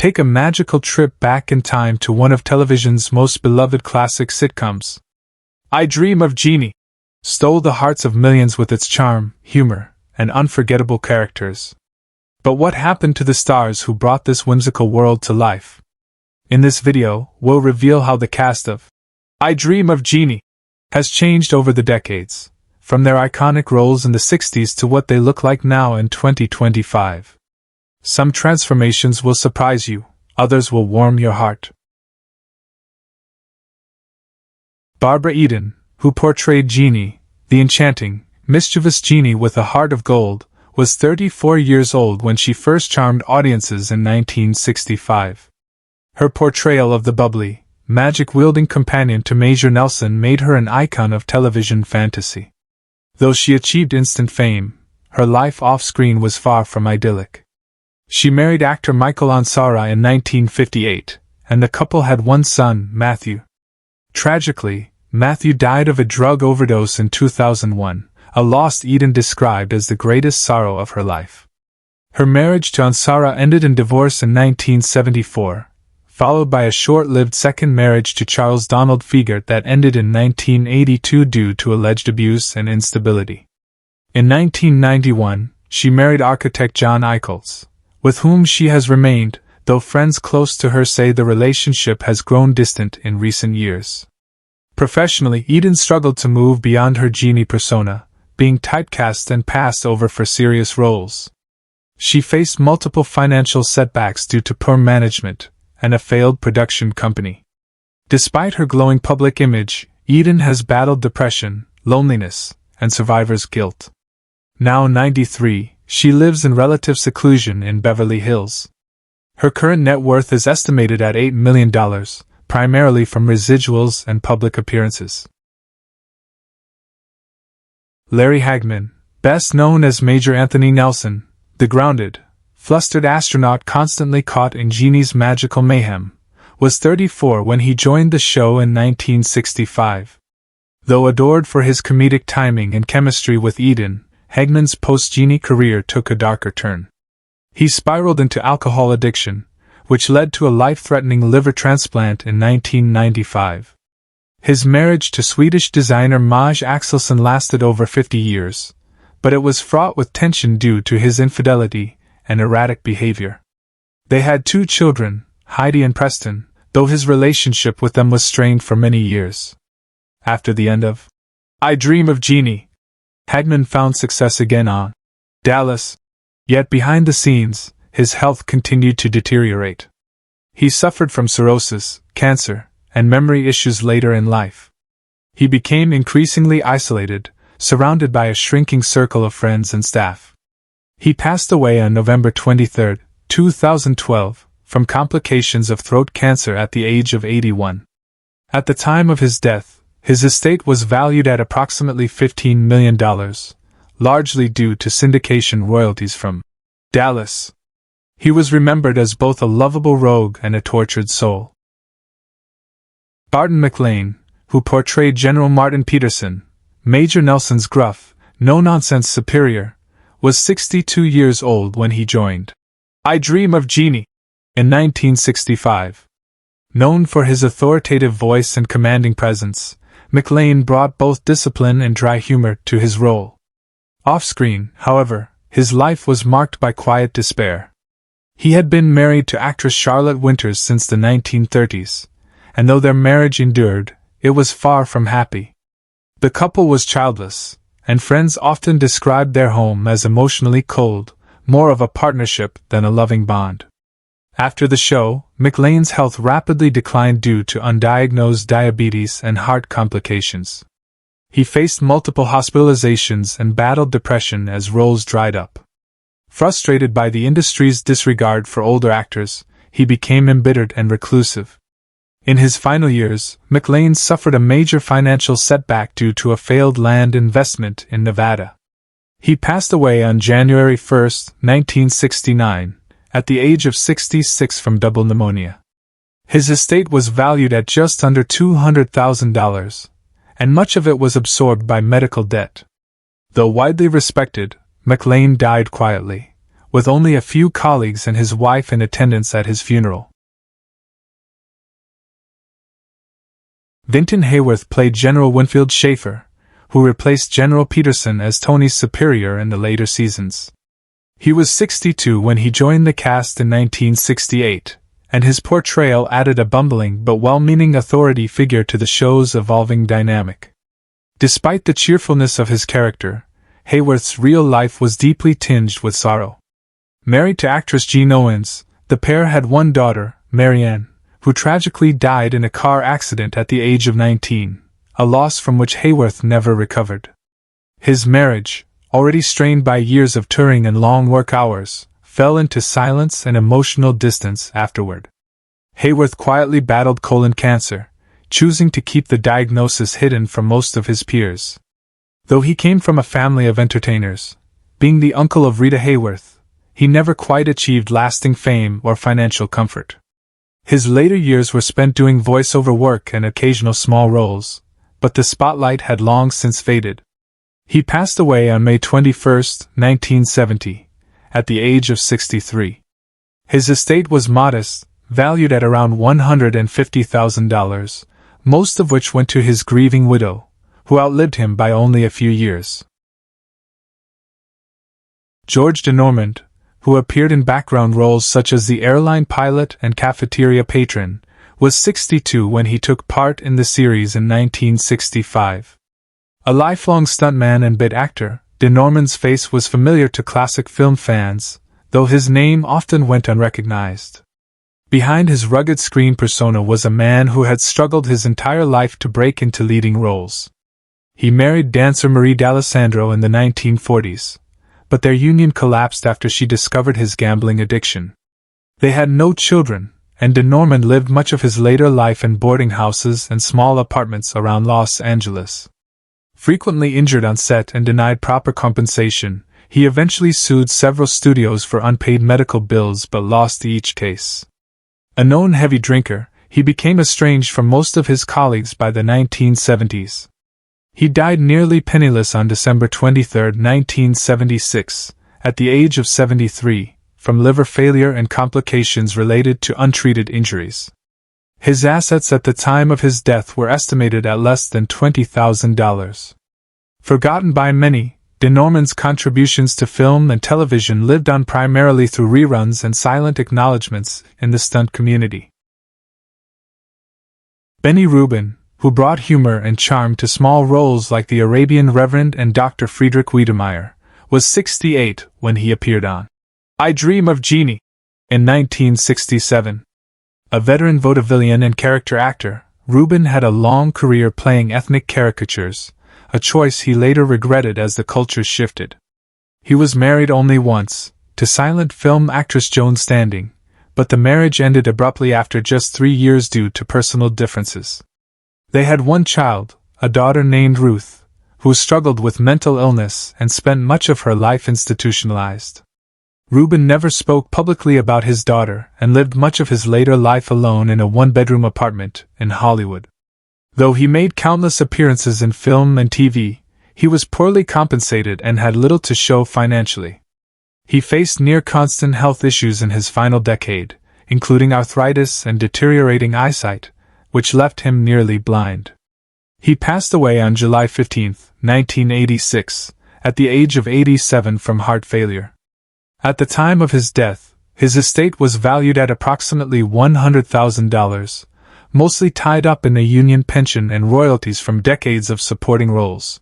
take a magical trip back in time to one of television's most beloved classic sitcoms. I Dream of Jeannie stole the hearts of millions with its charm, humor, and unforgettable characters. But what happened to the stars who brought this whimsical world to life? In this video, we'll reveal how the cast of I Dream of Jeannie has changed over the decades, from their iconic roles in the 60s to what they look like now in 2025. Some transformations will surprise you, others will warm your heart. Barbara Eden, who portrayed Jeannie, the enchanting, mischievous Jeannie with a heart of gold, was 34 years old when she first charmed audiences in 1965. Her portrayal of the bubbly, magic-wielding companion to Major Nelson made her an icon of television fantasy. Though she achieved instant fame, her life off-screen was far from idyllic. She married actor Michael Ansara in 1958, and the couple had one son, Matthew. Tragically, Matthew died of a drug overdose in 2001, a loss Eden described as the greatest sorrow of her life. Her marriage to Ansara ended in divorce in 1974, followed by a short-lived second marriage to Charles Donald Fiegert that ended in 1982 due to alleged abuse and instability. In 1991, she married architect John Eichholz, with whom she has remained, though friends close to her say the relationship has grown distant in recent years. Professionally, Eden struggled to move beyond her Jeannie persona, being typecast and passed over for serious roles. She faced multiple financial setbacks due to poor management and a failed production company. Despite her glowing public image, Eden has battled depression, loneliness, and survivor's guilt. Now 93, she lives in relative seclusion in Beverly Hills. Her current net worth is estimated at $8 million, primarily from residuals and public appearances. Larry Hagman, best known as Major Anthony Nelson, the grounded, flustered astronaut constantly caught in Jeannie's magical mayhem, was 34 when he joined the show in 1965. Though adored for his comedic timing and chemistry with Eden, Hagman's post-Jeannie career took a darker turn. He spiraled into alcohol addiction, which led to a life-threatening liver transplant in 1995. His marriage to Swedish designer Maj Axelsson lasted over 50 years, but it was fraught with tension due to his infidelity and erratic behavior. They had 2 children, Heidi and Preston, though his relationship with them was strained for many years. After the end of I Dream of Jeannie, Hagman found success again on Dallas, yet behind the scenes, his health continued to deteriorate. He suffered from cirrhosis, cancer, and memory issues later in life. He became increasingly isolated, surrounded by a shrinking circle of friends and staff. He passed away on November 23, 2012, from complications of throat cancer at the age of 81. At the time of his death, his estate was valued at approximately $15 million, largely due to syndication royalties from Dallas. He was remembered as both a lovable rogue and a tortured soul. Barton McLean, who portrayed General Martin Peterson, Major Nelson's gruff, no-nonsense superior, was 62 years old when he joined I Dream of Jeannie in 1965. Known for his authoritative voice and commanding presence, McLean brought both discipline and dry humor to his role. Off-screen, however, his life was marked by quiet despair. He had been married to actress Charlotte Winters since the 1930s, and though their marriage endured, it was far from happy. The couple was childless, and friends often described their home as emotionally cold, more of a partnership than a loving bond. After the show, McLean's health rapidly declined due to undiagnosed diabetes and heart complications. He faced multiple hospitalizations and battled depression as roles dried up. Frustrated by the industry's disregard for older actors, he became embittered and reclusive. In his final years, McLean suffered a major financial setback due to a failed land investment in Nevada. He passed away on January 1, 1969, at the age of 66 from double pneumonia. His estate was valued at just under $200,000, and much of it was absorbed by medical debt. Though widely respected, McLean died quietly, with only a few colleagues and his wife in attendance at his funeral. Vinton Hayworth played General Winfield Schaefer, who replaced General Peterson as Tony's superior in the later seasons. He was 62 when he joined the cast in 1968, and his portrayal added a bumbling but well-meaning authority figure to the show's evolving dynamic. Despite the cheerfulness of his character, Hayworth's real life was deeply tinged with sorrow. Married to actress Jean Owens, the pair had one daughter, Marianne, who tragically died in a car accident at the age of 19, a loss from which Hayworth never recovered. His marriage, already strained by years of touring and long work hours, fell into silence and emotional distance afterward. Hayworth quietly battled colon cancer, choosing to keep the diagnosis hidden from most of his peers. Though he came from a family of entertainers, being the uncle of Rita Hayworth, he never quite achieved lasting fame or financial comfort. His later years were spent doing voice-over work and occasional small roles, but the spotlight had long since faded. He passed away on May 21, 1970, at the age of 63. His estate was modest, valued at around $150,000, most of which went to his grieving widow, who outlived him by only a few years. George de Normand, who appeared in background roles such as the airline pilot and cafeteria patron, was 62 when he took part in the series in 1965. A lifelong stuntman and bit actor, de Normand's face was familiar to classic film fans, though his name often went unrecognized. Behind his rugged screen persona was a man who had struggled his entire life to break into leading roles. He married dancer Marie D'Alessandro in the 1940s, but their union collapsed after she discovered his gambling addiction. They had no children, and de Normand lived much of his later life in boarding houses and small apartments around Los Angeles. Frequently injured on set and denied proper compensation, he eventually sued several studios for unpaid medical bills but lost each case. A known heavy drinker, he became estranged from most of his colleagues by the 1970s. He died nearly penniless on December 23, 1976, at the age of 73, from liver failure and complications related to untreated injuries. His assets at the time of his death were estimated at less than $20,000. Forgotten by many, de Normand's contributions to film and television lived on primarily through reruns and silent acknowledgments in the stunt community. Benny Rubin, who brought humor and charm to small roles like the Arabian Reverend and Dr. Friedrich Wiedemeyer, was 68 when he appeared on I Dream of Jeannie in 1967. A veteran vaudevillian and character actor, Rubin had a long career playing ethnic caricatures, a choice he later regretted as the culture shifted. He was married only once, to silent film actress Joan Standing, but the marriage ended abruptly after just 3 years due to personal differences. They had one child, a daughter named Ruth, who struggled with mental illness and spent much of her life institutionalized. Rubin never spoke publicly about his daughter and lived much of his later life alone in a one-bedroom apartment in Hollywood. Though he made countless appearances in film and TV, he was poorly compensated and had little to show financially. He faced near-constant health issues in his final decade, including arthritis and deteriorating eyesight, which left him nearly blind. He passed away on July 15, 1986, at the age of 87 from heart failure. At the time of his death, his estate was valued at approximately $100,000, mostly tied up in a union pension and royalties from decades of supporting roles.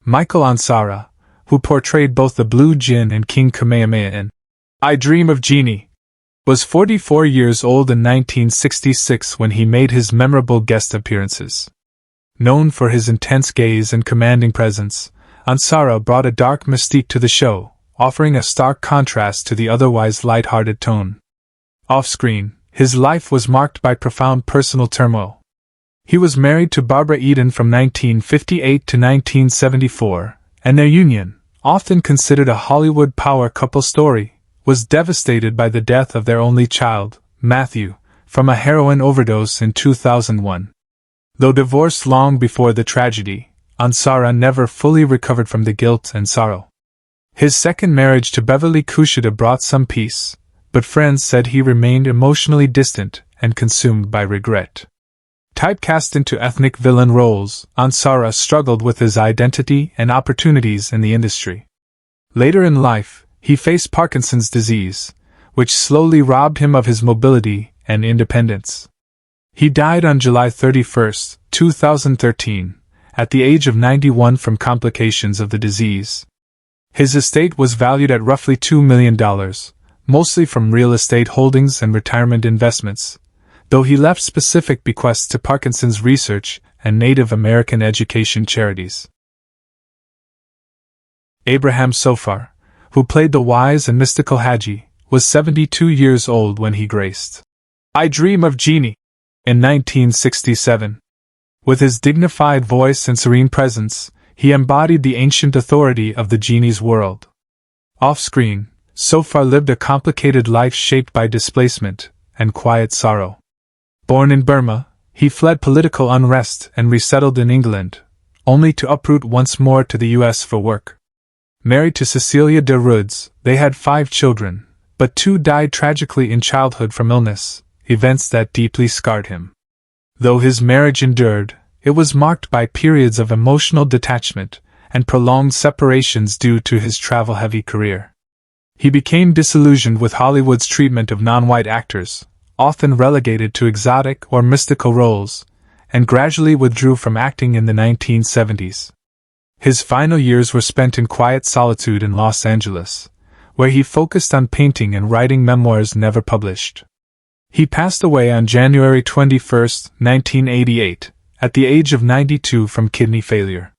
Michael Ansara, who portrayed both the Blue Djinn and King Kamehameha in I Dream of Jeannie, was 44 years old in 1966 when he made his memorable guest appearances. Known for his intense gaze and commanding presence, Ansara brought a dark mystique to the show, offering a stark contrast to the otherwise light-hearted tone. Off-screen, his life was marked by profound personal turmoil. He was married to Barbara Eden from 1958 to 1974, and their union, often considered a Hollywood power couple story, was devastated by the death of their only child, Matthew, from a heroin overdose in 2001. Though divorced long before the tragedy, Ansara never fully recovered from the guilt and sorrow. His second marriage to Beverly Kushida brought some peace, but friends said he remained emotionally distant and consumed by regret. Typecast into ethnic villain roles, Ansara struggled with his identity and opportunities in the industry. Later in life, he faced Parkinson's disease, which slowly robbed him of his mobility and independence. He died on July 31, 2013, at the age of 91 from complications of the disease. His estate was valued at roughly $2 million, mostly from real estate holdings and retirement investments, though he left specific bequests to Parkinson's research and Native American education charities. Abraham Sofar, who played the wise and mystical Haji, was 72 years old when he graced I Dream of Jeannie in 1967. With his dignified voice and serene presence, he embodied the ancient authority of the genie's world. Off-screen, Sofar lived a complicated life shaped by displacement and quiet sorrow. Born in Burma, he fled political unrest and resettled in England, only to uproot once more to the U.S. for work. Married to Cecilia de Roods, they had 5 children, but 2 died tragically in childhood from illness, events that deeply scarred him. Though his marriage endured, it was marked by periods of emotional detachment and prolonged separations due to his travel-heavy career. He became disillusioned with Hollywood's treatment of non-white actors, often relegated to exotic or mystical roles, and gradually withdrew from acting in the 1970s. His final years were spent in quiet solitude in Los Angeles, where he focused on painting and writing memoirs never published. He passed away on January 21, 1988, at the age of 92 from kidney failure.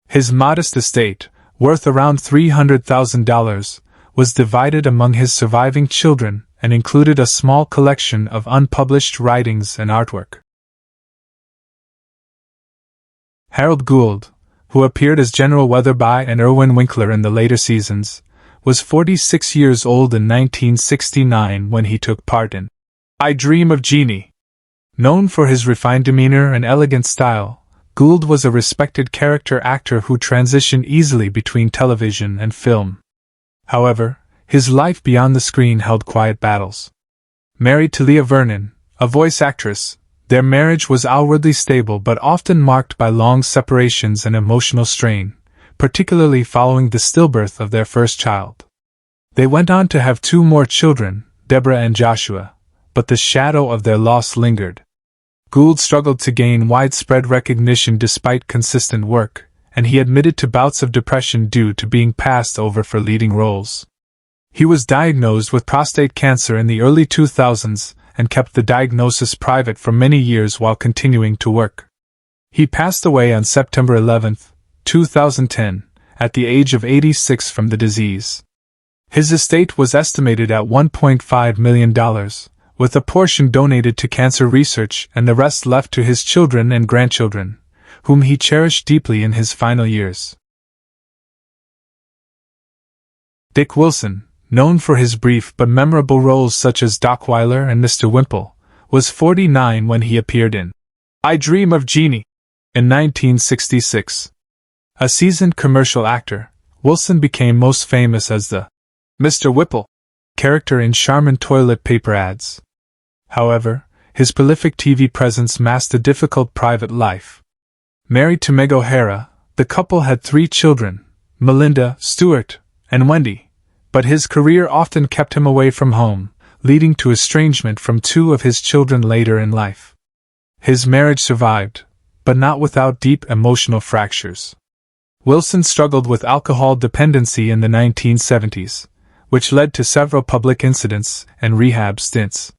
His modest estate, worth around $300,000, was divided among his surviving children and included a small collection of unpublished writings and artwork. Harold Gould, who appeared as General Weatherby and Irwin Winkler in the later seasons, was 46 years old in 1969 when he took part in I Dream of Jeannie. Known for his refined demeanor and elegant style, Gould was a respected character actor who transitioned easily between television and film. However, his life beyond the screen held quiet battles. Married to Leah Vernon, a voice actress, their marriage was outwardly stable but often marked by long separations and emotional strain, particularly following the stillbirth of their first child. They went on to have 2 more children, Deborah and Joshua, but the shadow of their loss lingered. Gould struggled to gain widespread recognition despite consistent work, and he admitted to bouts of depression due to being passed over for leading roles. He was diagnosed with prostate cancer in the early 2000s and kept the diagnosis private for many years while continuing to work. He passed away on September 11, 2010, at the age of 86 from the disease. His estate was estimated at $1.5 million, with a portion donated to cancer research and the rest left to his children and grandchildren, whom he cherished deeply in his final years. Dick Wilson, known for his brief but memorable roles such as Doc Weiler and Mr. Wimple, was 49 when he appeared in I Dream of Jeannie in 1966. A seasoned commercial actor, Wilson became most famous as the Mr. Whipple character in Charmin toilet paper ads. However, his prolific TV presence masked a difficult private life. Married to Meg O'Hara, the couple had 3 children, Melinda, Stuart, and Wendy, but his career often kept him away from home, leading to estrangement from 2 of his children later in life. His marriage survived, but not without deep emotional fractures. Wilson struggled with alcohol dependency in the 1970s, which led to several public incidents and rehab stints.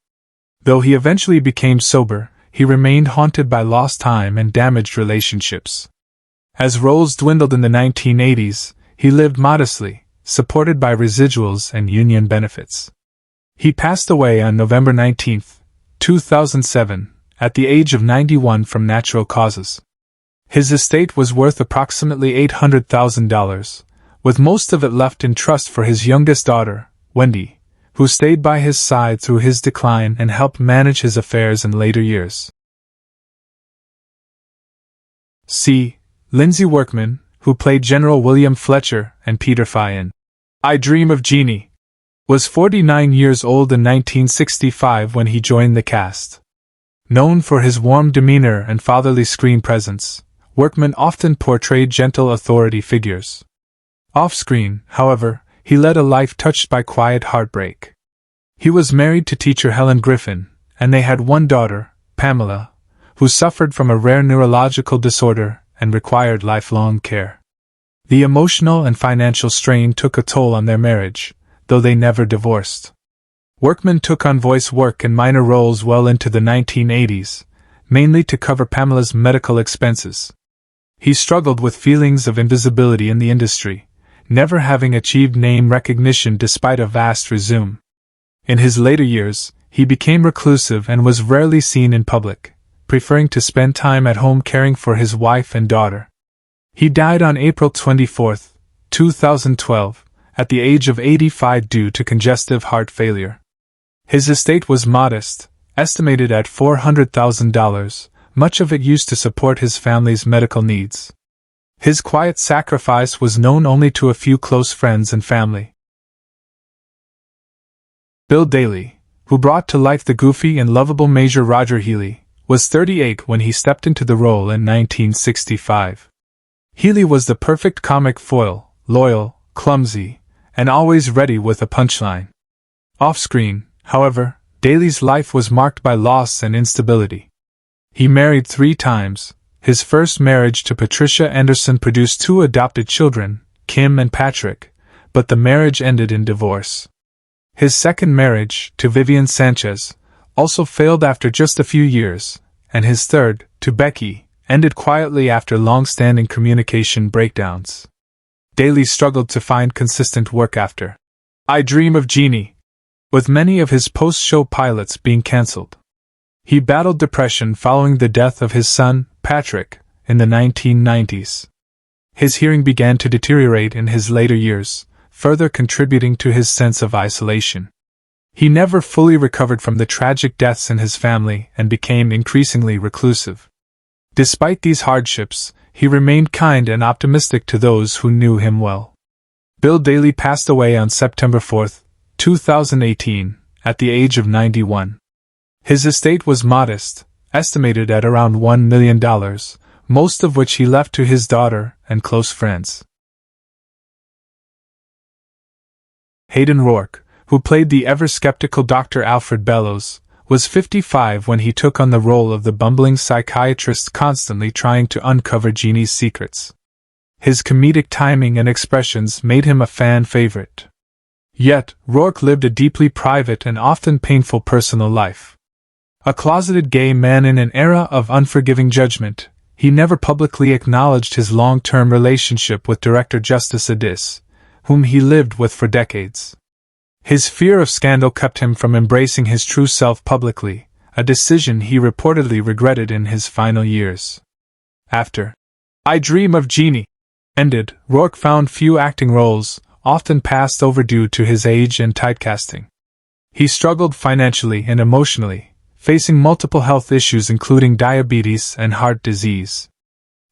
Though he eventually became sober, he remained haunted by lost time and damaged relationships. As roles dwindled in the 1980s, he lived modestly, supported by residuals and union benefits. He passed away on November 19, 2007, at the age of 91 from natural causes. His estate was worth approximately $800,000, with most of it left in trust for his youngest daughter, Wendy, who stayed by his side through his decline and helped manage his affairs in later years. C. Lindsay Workman, who played General William Fletcher and Peter Fye in I Dream of Jeannie, was 49 years old in 1965 when he joined the cast. Known for his warm demeanor and fatherly screen presence, Workman often portrayed gentle authority figures. Off-screen, however, he led a life touched by quiet heartbreak. He was married to teacher Helen Griffin, and they had one daughter, Pamela, who suffered from a rare neurological disorder and required lifelong care. The emotional and financial strain took a toll on their marriage, though they never divorced. Workman took on voice work and minor roles well into the 1980s, mainly to cover Pamela's medical expenses. He struggled with feelings of invisibility in the industry, never having achieved name recognition despite a vast resume. In his later years, he became reclusive and was rarely seen in public, preferring to spend time at home caring for his wife and daughter. He died on April 24, 2012, at the age of 85 due to congestive heart failure. His estate was modest, estimated at $400,000, much of it used to support his family's medical needs. His quiet sacrifice was known only to a few close friends and family. Bill Daly, who brought to life the goofy and lovable Major Roger Healy, was 38 when he stepped into the role in 1965. Healy was the perfect comic foil, loyal, clumsy, and always ready with a punchline. Off-screen, however, Daly's life was marked by loss and instability. He married 3 times. His first marriage to Patricia Anderson produced 2 adopted children, Kim and Patrick, but the marriage ended in divorce. His second marriage, to Vivian Sanchez, also failed after just a few years, and his third, to Becky, ended quietly after long-standing communication breakdowns. Daly struggled to find consistent work after I Dream of Jeannie, with many of his post-show pilots being cancelled. He battled depression following the death of his son, Patrick, in the 1990s. His hearing began to deteriorate in his later years, further contributing to his sense of isolation. He never fully recovered from the tragic deaths in his family and became increasingly reclusive. Despite these hardships, he remained kind and optimistic to those who knew him well. Bill Daly passed away on September 4, 2018, at the age of 91. His estate was modest, estimated at around $1 million, most of which he left to his daughter and close friends. Hayden Rourke, who played the ever-skeptical Dr. Alfred Bellows, was 55 when he took on the role of the bumbling psychiatrist constantly trying to uncover Jeannie's secrets. His comedic timing and expressions made him a fan favorite. Yet, Rourke lived a deeply private and often painful personal life. A closeted gay man in an era of unforgiving judgment, he never publicly acknowledged his long-term relationship with director Justice Addis, whom he lived with for decades. His fear of scandal kept him from embracing his true self publicly, a decision he reportedly regretted in his final years. After I Dream of Jeannie ended, Rourke found few acting roles, often passed over due to his age and typecasting. He struggled financially and emotionally, facing multiple health issues including diabetes and heart disease.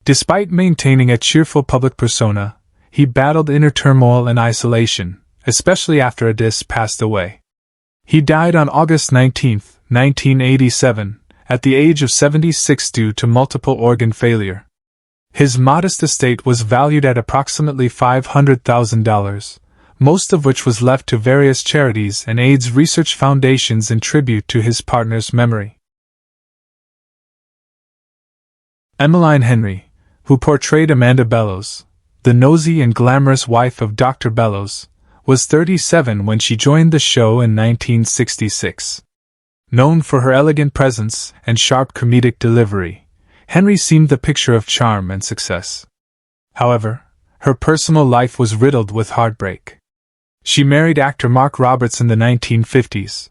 Despite maintaining a cheerful public persona, he battled inner turmoil and isolation, especially after Addis passed away. He died on August 19, 1987, at the age of 76 due to multiple organ failure. His modest estate was valued at approximately $500,000, most of which was left to various charities and AIDS research foundations in tribute to his partner's memory. Emmeline Henry, who portrayed Amanda Bellows, the nosy and glamorous wife of Dr. Bellows, was 37 when she joined the show in 1966. Known for her elegant presence and sharp comedic delivery, Henry seemed the picture of charm and success. However, her personal life was riddled with heartbreak. She married actor Mark Roberts in the 1950s,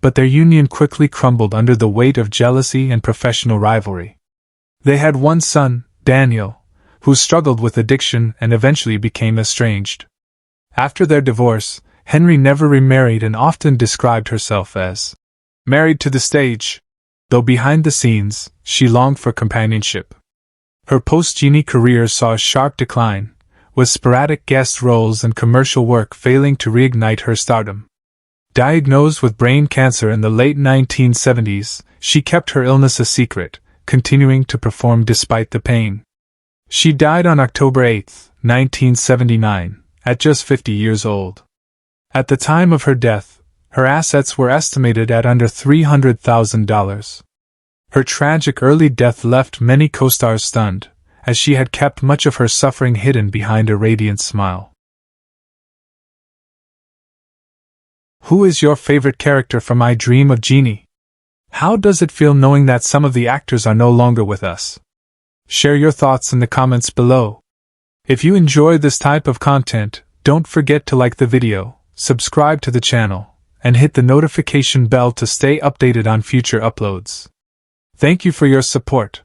but their union quickly crumbled under the weight of jealousy and professional rivalry. They had one son, Daniel, who struggled with addiction and eventually became estranged. After their divorce, Henry never remarried and often described herself as married to the stage, though behind the scenes, she longed for companionship. Her post-Jeannie career saw a sharp decline, with sporadic guest roles and commercial work failing to reignite her stardom. Diagnosed with brain cancer in the late 1970s, she kept her illness a secret, continuing to perform despite the pain. She died on October 8, 1979, at just 50 years old. At the time of her death, her assets were estimated at under $300,000. Her tragic early death left many co-stars stunned, as she had kept much of her suffering hidden behind a radiant smile. Who is your favorite character from I Dream of Jeannie? How does it feel knowing that some of the actors are no longer with us? Share your thoughts in the comments below. If you enjoy this type of content, don't forget to like the video, subscribe to the channel, and hit the notification bell to stay updated on future uploads. Thank you for your support.